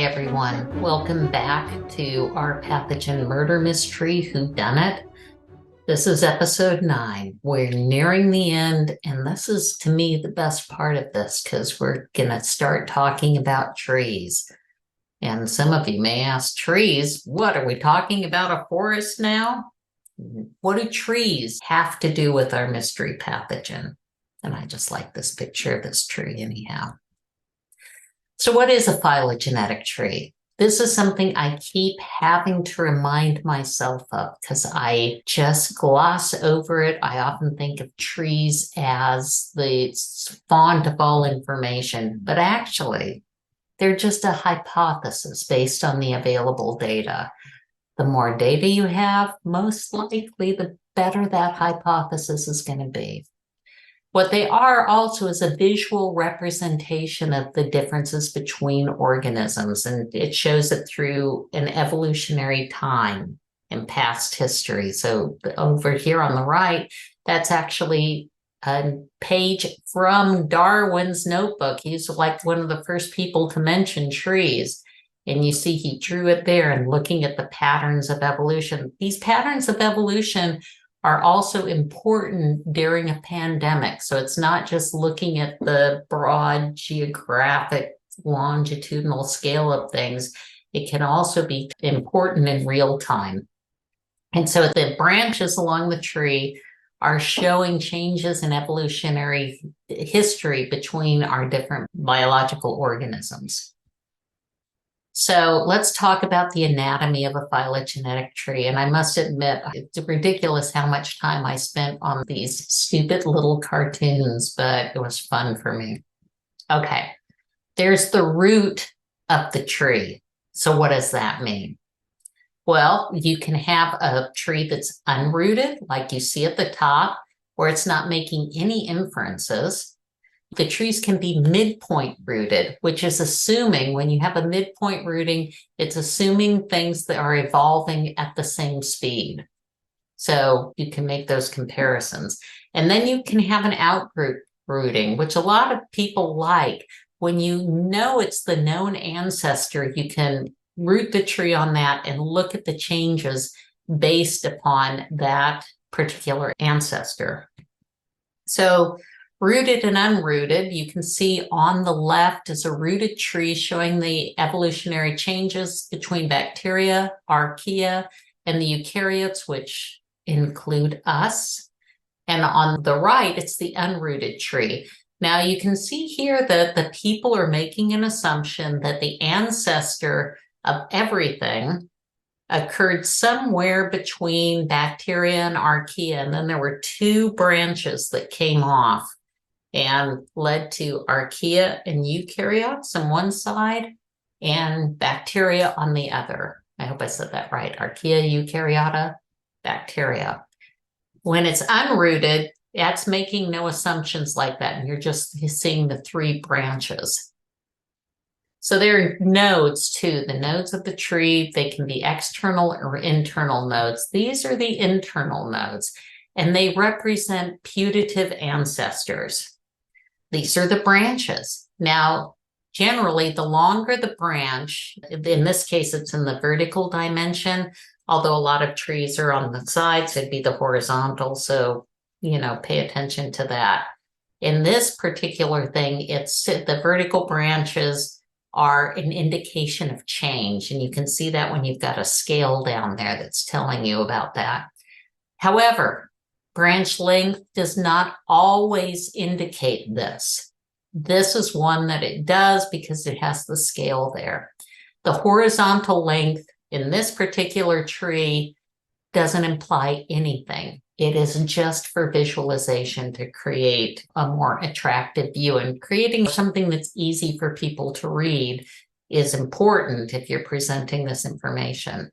everyone. Welcome back to our pathogen murder mystery, Whodunit. This is episode 9. We're nearing the end, and this is, to me, the best part of this because we're going to start talking about trees. And some of you may ask, trees? What, are we talking about a forest now? What do trees have to do with our mystery pathogen? And I just like this picture of this tree anyhow. So what is a phylogenetic tree? This is something I keep having to remind myself of because I just gloss over it. I often think of trees as the font of all information, but actually they're just a hypothesis based on the available data. The more data you have, most likely the better that hypothesis is going to be. What they are also is a visual representation of the differences between organisms, and it shows it through an evolutionary time in past history. So over here on the right, that's actually a page from Darwin's notebook. He's like one of the first people to mention trees. And you see he drew it there and looking at the patterns of evolution. These patterns of evolution are also important during a pandemic. So it's not just looking at the broad geographic longitudinal scale of things. It can also be important in real time. And so the branches along the tree are showing changes in evolutionary history between our different biological organisms. So let's talk about the anatomy of a phylogenetic tree. And I must admit, it's ridiculous how much time I spent on these stupid little cartoons, but it was fun for me. Okay, there's the root of the tree. So what does that mean? Well, you can have a tree that's unrooted, like you see at the top, where it's not making any inferences. The trees can be midpoint rooted, which is assuming when you have a midpoint rooting, it's assuming things that are evolving at the same speed. So you can make those comparisons. And then you can have an outgroup rooting, which a lot of people like. When you know it's the known ancestor, you can root the tree on that and look at the changes based upon that particular ancestor. So rooted and unrooted, you can see on the left is a rooted tree showing the evolutionary changes between bacteria, archaea, and the eukaryotes, which include us. And on the right, it's the unrooted tree. Now you can see here that the people are making an assumption that the ancestor of everything occurred somewhere between bacteria and archaea, and then there were two branches that came off and led to archaea and eukaryotes on one side and bacteria on the other. I hope I said that right. Archaea, eukaryota, bacteria. When it's unrooted, that's making no assumptions like that, and you're just seeing the three branches. So there are nodes too, the nodes of the tree. They can be external or internal nodes. These are the internal nodes, and they represent putative ancestors. These are the branches. Now, generally, the longer the branch, in this case, it's in the vertical dimension, although a lot of trees are on the sides, it'd be the horizontal. So, pay attention to that. In this particular thing, it's the vertical branches are an indication of change. And you can see that when you've got a scale down there that's telling you about that. However, branch length does not always indicate this. This is one that it does because it has the scale there. The horizontal length in this particular tree doesn't imply anything. It is just for visualization to create a more attractive view, and creating something that's easy for people to read is important if you're presenting this information.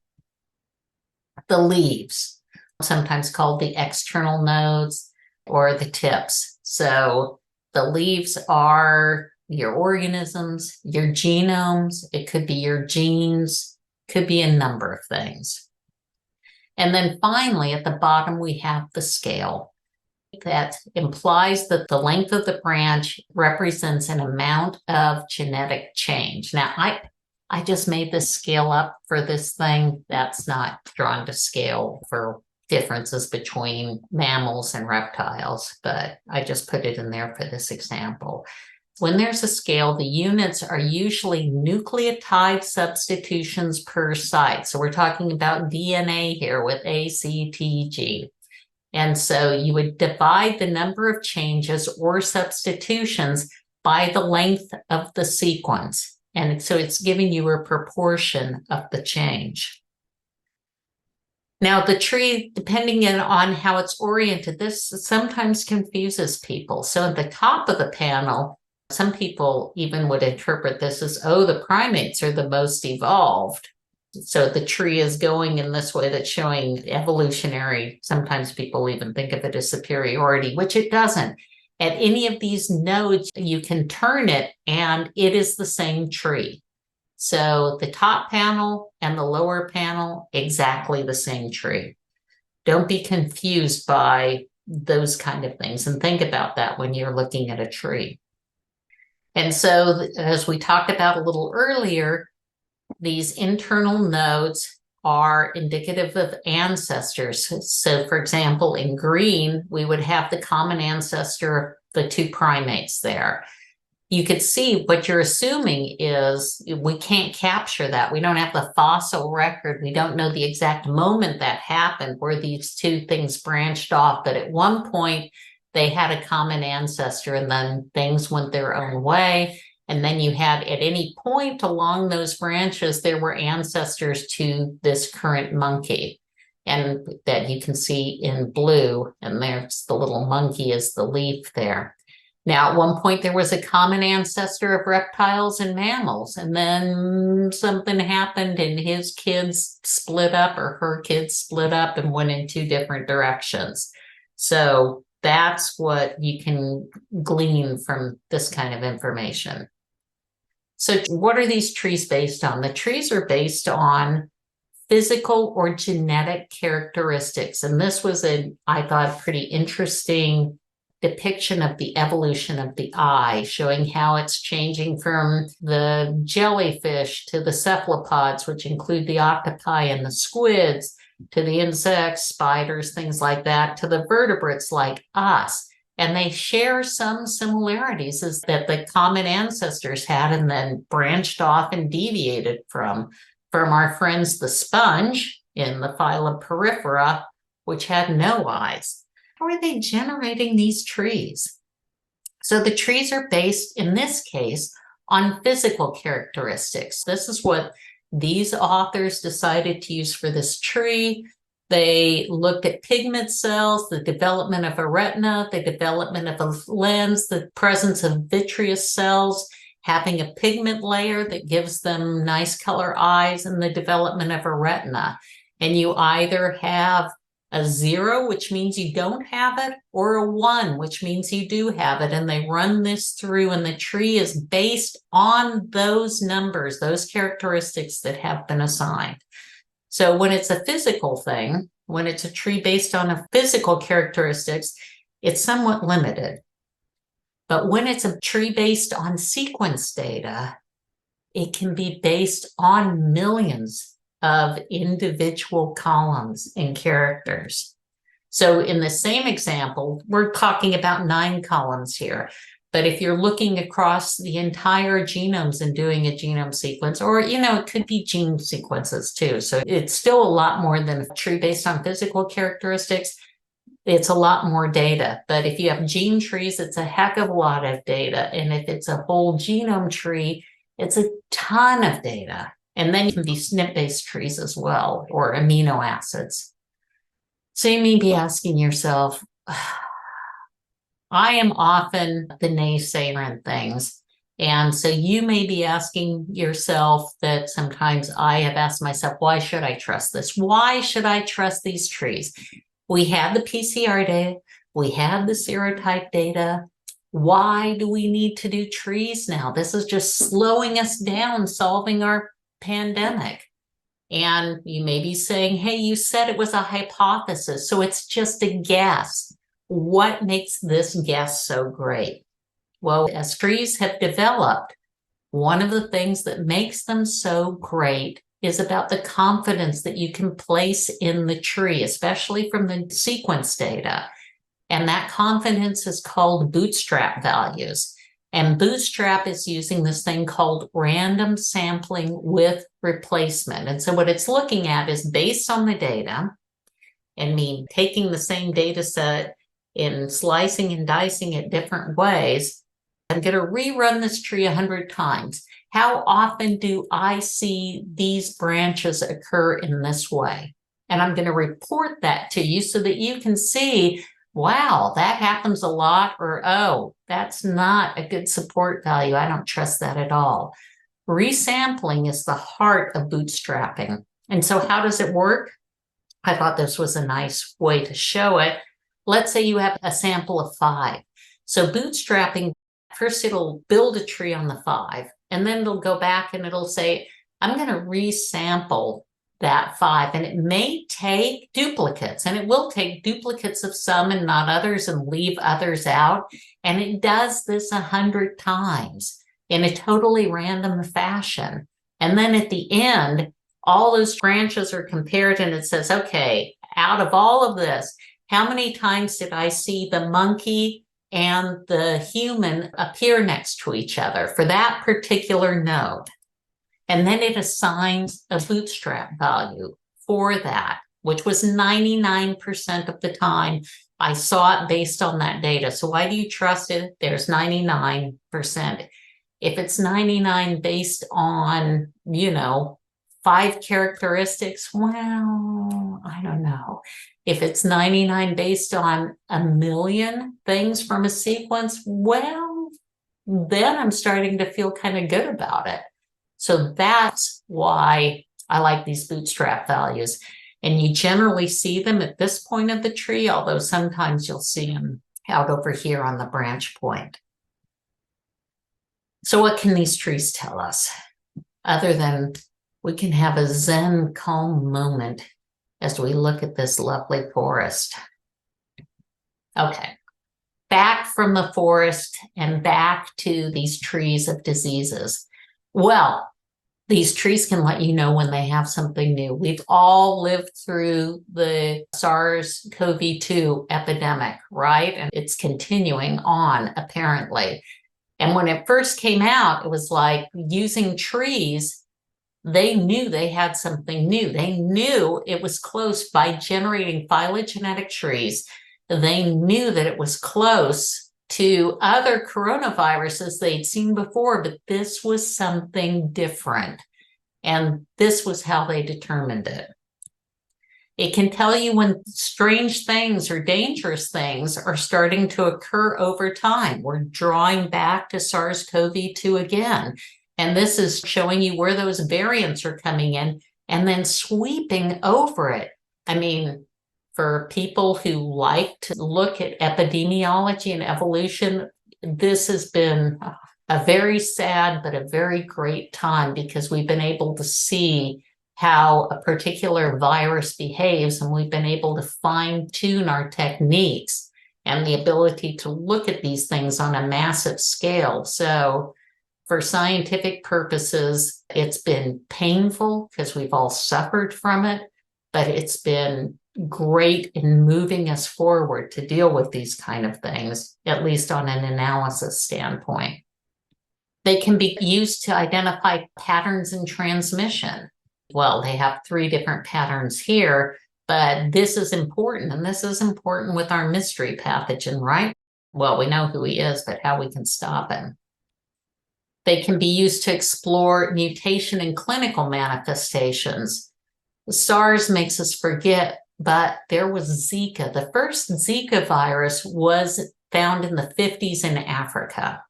The leaves, sometimes called the external nodes or the tips. So the leaves are your organisms, your genomes. It could be your genes, could be a number of things. And then finally, at the bottom, we have the scale. That implies that the length of the branch represents an amount of genetic change. Now, I just made this scale up for this thing. That's not drawn to scale for differences between mammals and reptiles, but I just put it in there for this example. When there's a scale, the units are usually nucleotide substitutions per site. So we're talking about DNA here with ACTG. And so you would divide the number of changes or substitutions by the length of the sequence. And so it's giving you a proportion of the change. Now, the tree, depending on how it's oriented, this sometimes confuses people. So at the top of the panel, some people even would interpret this as, oh, the primates are the most evolved. So the tree is going in this way that's showing evolutionary. Sometimes people even think of it as superiority, which it doesn't. At any of these nodes, you can turn it and it is the same tree. So the top panel and the lower panel, exactly the same tree. Don't be confused by those kind of things, and think about that when you're looking at a tree. And so, as we talked about a little earlier, these internal nodes are indicative of ancestors. So, for example, in green, we would have the common ancestor of the two primates there. You could see what you're assuming is we can't capture that. We don't have the fossil record. We don't know the exact moment that happened where these two things branched off. But at one point, they had a common ancestor and then things went their own way. And then you had, at any point along those branches, there were ancestors to this current monkey. And that you can see in blue. And there's the little monkey is the leaf there. Now, at one point, there was a common ancestor of reptiles and mammals, and then something happened and his kids split up, or her kids split up and went in two different directions. So that's what you can glean from this kind of information. So what are these trees based on? The trees are based on physical or genetic characteristics, and this was I thought, pretty interesting depiction of the evolution of the eye, showing how it's changing from the jellyfish to the cephalopods, which include the octopi and the squids, to the insects, spiders, things like that, to the vertebrates like us. And they share some similarities is that the common ancestors had and then branched off and deviated from our friends, the sponge in the phylum Porifera, which had no eyes. How are they generating these trees? So the trees are based, in this case, on physical characteristics. This is what these authors decided to use for this tree. They looked at pigment cells, the development of a retina, the development of a lens, the presence of vitreous cells, having a pigment layer that gives them nice color eyes, and the development of a retina. And you either have a 0, which means you don't have it, or a 1, which means you do have it. And they run this through, and the tree is based on those numbers, those characteristics that have been assigned. So when it's a physical thing, when it's a tree based on a physical characteristics, it's somewhat limited. But when it's a tree based on sequence data, it can be based on millions of individual columns and characters. So in the same example, we're talking about 9 columns here. But if you're looking across the entire genomes and doing a genome sequence, or, it could be gene sequences too. So it's still a lot more than a tree based on physical characteristics. It's a lot more data. But if you have gene trees, it's a heck of a lot of data. And if it's a whole genome tree, it's a ton of data. And then you can be SNP-based trees as well, or amino acids. So you may be asking yourself, I am often the naysayer in things. And so you may be asking yourself that sometimes I have asked myself, why should I trust this? Why should I trust these trees? We had the PCR data. We had the serotype data. Why do we need to do trees now? This is just slowing us down, solving our pandemic. And you may be saying, hey, you said it was a hypothesis, so it's just a guess. What makes this guess so great? Well, as trees have developed, One of the things that makes them so great is about the confidence that you can place in the tree, especially from the sequence data. And that confidence is called bootstrap values. And bootstrap is using this thing called random sampling with replacement. And so what it's looking at is based on the data, and me taking the same data set and slicing and dicing it different ways. I'm going to rerun this tree 100 times. How often do I see these branches occur in this way? And I'm going to report that to you so that you can see, wow, that happens a lot, or, oh, that's not a good support value. I don't trust that at all. Resampling is the heart of bootstrapping. And so how does it work? I thought this was a nice way to show it. Let's say you have a sample of 5. So bootstrapping, first it'll build a tree on the 5, and then it'll go back and it'll say, I'm going to resample that 5. And it may take duplicates, and it will take duplicates of some and not others and leave others out. And it does this 100 times in a totally random fashion. And then at the end, all those branches are compared and it says, okay, out of all of this, how many times did I see the monkey and the human appear next to each other for that particular node? And then it assigns a bootstrap value for that, which was 99% of the time. I saw it based on that data. So why do you trust it? There's 99%. If it's 99 based on, 5 characteristics, well, I don't know. If it's 99 based on 1,000,000 things from a sequence, well, then I'm starting to feel kind of good about it. So that's why I like these bootstrap values. And you generally see them at this point of the tree, although sometimes you'll see them out over here on the branch point. So what can these trees tell us? Other than we can have a Zen, calm moment as we look at this lovely forest. Okay, back from the forest and back to these trees of diseases. Well, these trees can let you know when they have something new. We've all lived through the SARS-CoV-2 epidemic, right? And it's continuing on, apparently. And when it first came out, it was like using trees. They knew they had something new. They knew it was close by generating phylogenetic trees. They knew that it was close to other coronaviruses they'd seen before, but this was something different. And this was how they determined it. It can tell you when strange things or dangerous things are starting to occur over time. We're drawing back to SARS-CoV-2 again. And this is showing you where those variants are coming in and then sweeping over it. I mean, for people who like to look at epidemiology and evolution, this has been a very sad but a very great time because we've been able to see how a particular virus behaves, and we've been able to fine-tune our techniques and the ability to look at these things on a massive scale. So for scientific purposes, it's been painful because we've all suffered from it, but it's been great in moving us forward to deal with these kind of things, at least on an analysis standpoint. They can be used to identify patterns in transmission. Well, they have 3 different patterns here, but this is important, and this is important with our mystery pathogen, right? Well, we know who he is, but how we can stop him. They can be used to explore mutation and clinical manifestations. SARS makes us forget, but there was Zika. The first Zika virus was found in the 50s in Africa.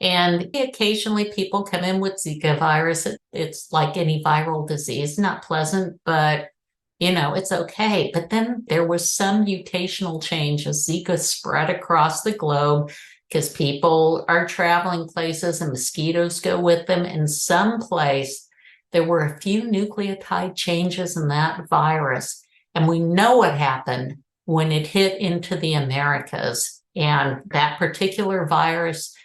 And occasionally people come in with Zika virus. It's like any viral disease, not pleasant, but it's okay. But then there was some mutational change as Zika spread across the globe because people are traveling places and mosquitoes go with them. In some place, there were a few nucleotide changes in that virus. And we know what happened when it hit into the Americas. And that particular virus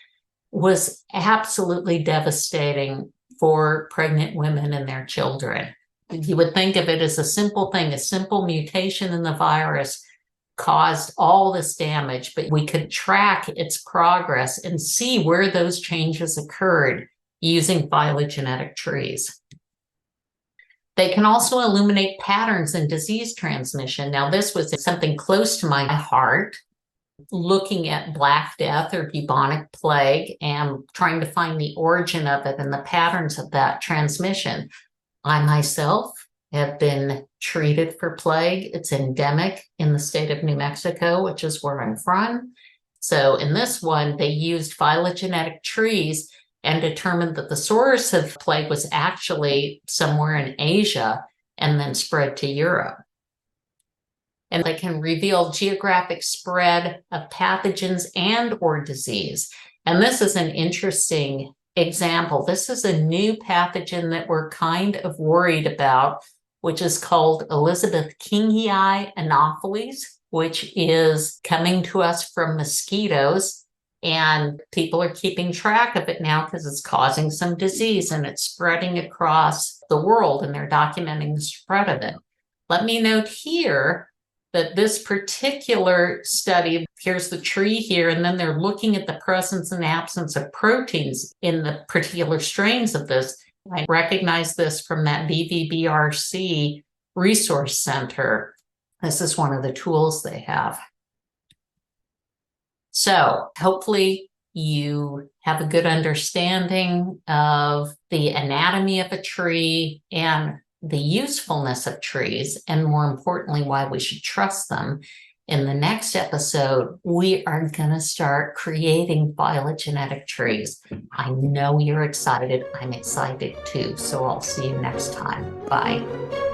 was absolutely devastating for pregnant women and their children. You would think of it as a simple thing, a simple mutation in the virus caused all this damage, but we could track its progress and see where those changes occurred using phylogenetic trees. They can also illuminate patterns in disease transmission. Now, this was something close to my heart, looking at Black Death or bubonic plague and trying to find the origin of it and the patterns of that transmission. I myself have been treated for plague. It's endemic in the state of New Mexico, which is where I'm from. So in this one, they used phylogenetic trees and determined that the source of plague was actually somewhere in Asia and then spread to Europe. And they can reveal geographic spread of pathogens and or disease. And this is an interesting example. This is a new pathogen that we're kind of worried about, which is called Elizabeth Kingii anopheles, which is coming to us from mosquitoes. And people are keeping track of it now because it's causing some disease and it's spreading across the world, and they're documenting the spread of it. Let me note here that this particular study, here's the tree here, and then they're looking at the presence and absence of proteins in the particular strains of this. I recognize this from that BVBRC resource center. This is one of the tools they have. So hopefully you have a good understanding of the anatomy of a tree and the usefulness of trees, and more importantly, why we should trust them. In the next episode, we are going to start creating phylogenetic trees. I know you're excited. I'm excited too. So I'll see you next time. Bye.